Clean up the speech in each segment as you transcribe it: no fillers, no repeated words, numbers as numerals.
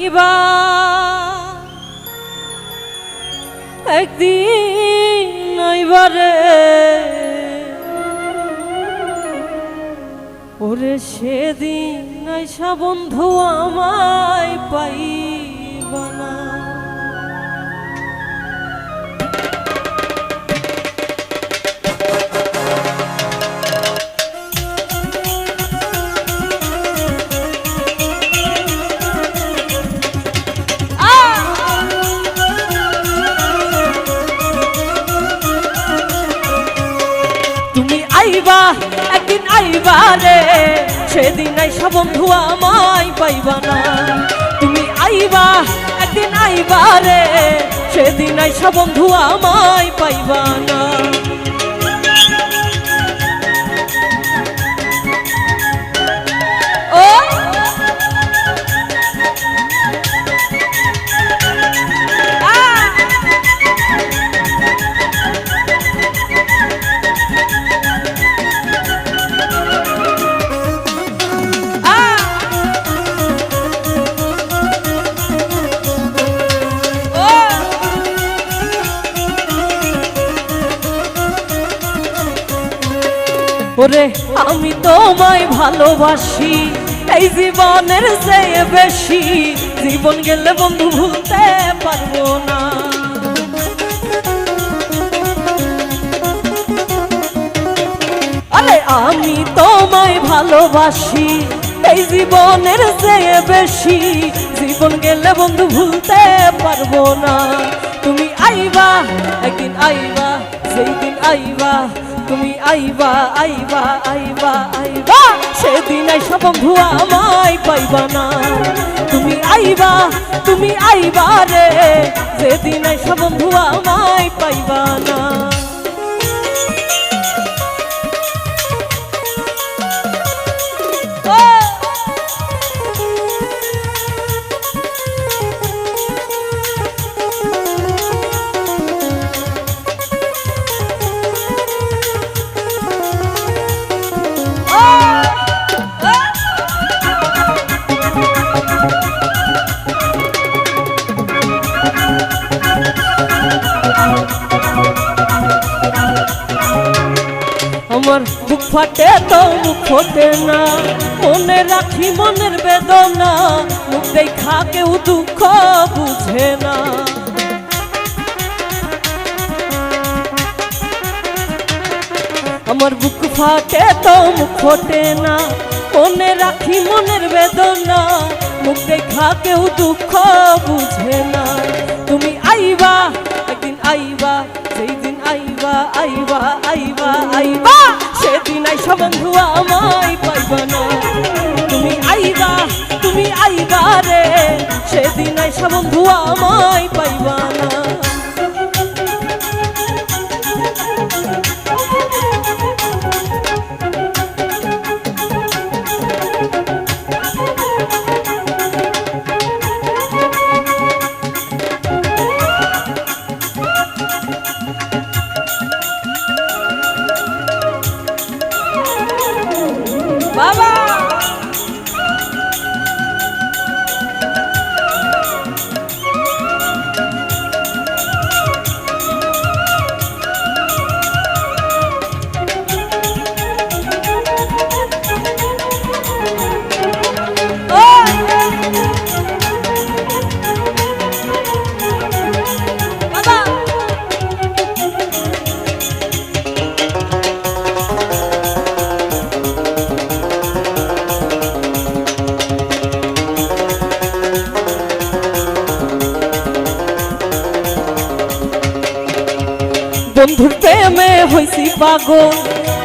আইবা একদিন আইবারে ওরে সেদিন আইসা বন্ধু আমায় পাইবা না। আইবা একদিন আইবা রে সেদিন আইসা বন্ধু আমায় পাইবা না। তুমি আইবা একদিন আইবা রে সেদিন আইসা বন্ধু আমায় পাইবা না। ওরে আমি তোমায় ভালোবাসি এই জীবনের চেয়ে বেশি, জীবন গেলে বন্ধু ভুলতে পারবো না। আরে আমি তোমায় ভালোবাসি এই জীবনের চেয়ে বেশি, জীবন গেলে বন্ধু ভুলতে পারবো না। তুমি আইবা একদিন আইবা সেই দিন আইবা, তুমি আইবা আইবা আইবা আইবা সেদিন আইসা বন্ধু আমায় পাইবা না। তুমি আইবা রে সেদিন আইসা বন্ধু আমায় পাইবা না। আমার বুক ফাটে তো মুখ ফোটে না, মনে রাখি মনের বেদনা, মুখ দেখা কেউ দুঃখ বুঝে না। আমার বুক ফাটে তো মুখ ফোটে না, মনে রাখি মনের বেদনা, মুখ দেখা কেউ দুঃখ বুঝে না। তুমি আইবা একদিন আইবা সেই দিন আইবা আইবা আইবা আইবা সেদিন আইসা বন্ধু আমায় পাইবা না। তুমি আইবা রে সেদিন আইসা বন্ধু আমায় পাইবা না। বাবা বন্ধুর প্রেমে হইছি পাগল,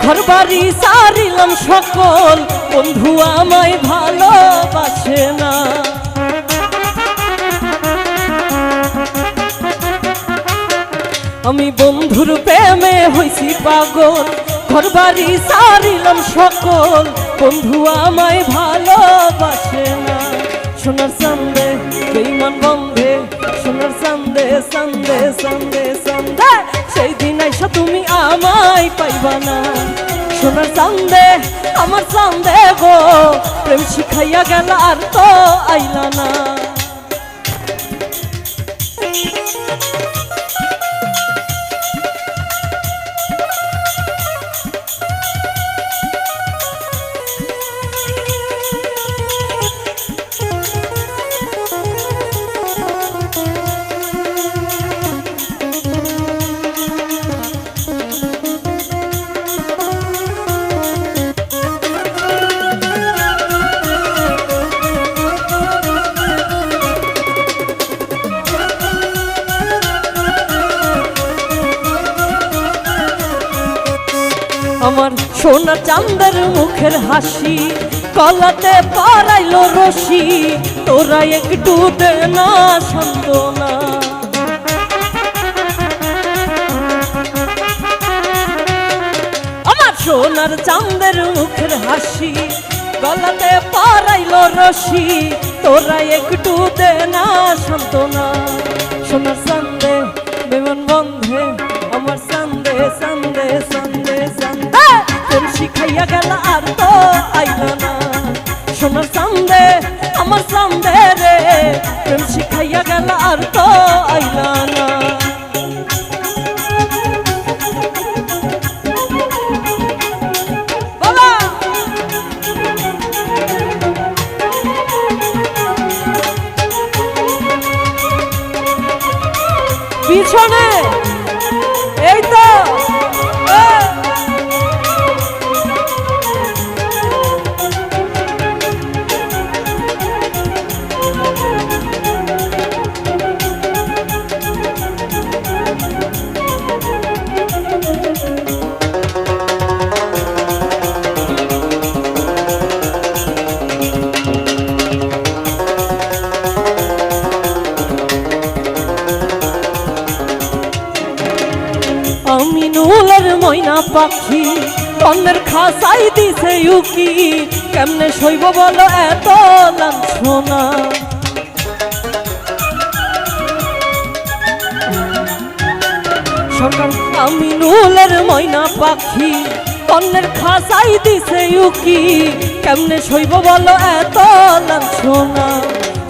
ঘর বাড়ি সারিলাম সকল, বন্ধু আমায় ভালোবাসে না। আমি বন্ধুর প্রেমে হইছি পাগল, ঘর বাড়ি সারিলাম সকল, বন্ধু আমায় ভালোবাসে না। সোনার চান্দে বেঈমান বন্ধে, সোনার চান্দে চান্দে চান্দে চান্দে সেই দিন আইসা তুমি আমায় পাইবা না। সোনার চান্দে আমার চান্দে গো, প্রেম শিখাইয়া গেল আর তো আইলা না। আমার সোনা চাঁদের মুখের হাসি কলাতে পারাইলো রশি তোরা একটু দে না সান্ত্বনা আমার সোনার চাঁদের মুখের হাসি গলাতে পারাইলো রশি তোরা একটু দে না সান্ত্বনা সোনার চাঁদে বেমন বন্ধে আমার চাঁদে চাঁদে চাঁদে চাঁদে তোর শিখাইয়া গেল আর তো আইল না সোনার চাঁদে আমার চাঁদে রে প্রেম শিখাইয়া গেল আর তো আইল না পিছনে এই তো আমি নুলের ময়না পাখি কন্নের খাসাই দিছে উকি কেমনে শৈব বলো এত লাঞ্ছনা সকাল আমি নুলের ময়না পাখি কন্নের খাসাই দিছে উকি কেমনে শৈব বলো এত লাঞ্ছনা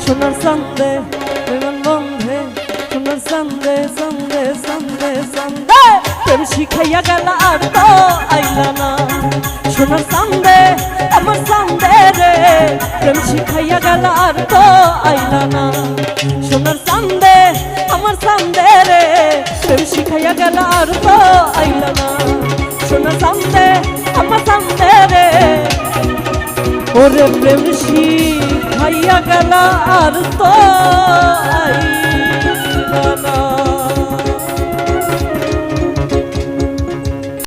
সোনার চাঁদে বিমান বন্ধে সোনার চাঁদে চাঁদে চাঁদে চাঁদে প্রেম শিখাইয়া গেল আর তো আইল না সোনার চাঁদে আমার চাঁদে রে প্রেম শিখাইয়া গেল আর তো আইল না সোনার চাঁদে আমার চাঁদে রে প্রেম শিখাইয়া গেল আর তো আইল না সোনার চাঁদে আমার চাঁদে রে ওরে প্রেম শিখাইয়া গেল আর তো আইল না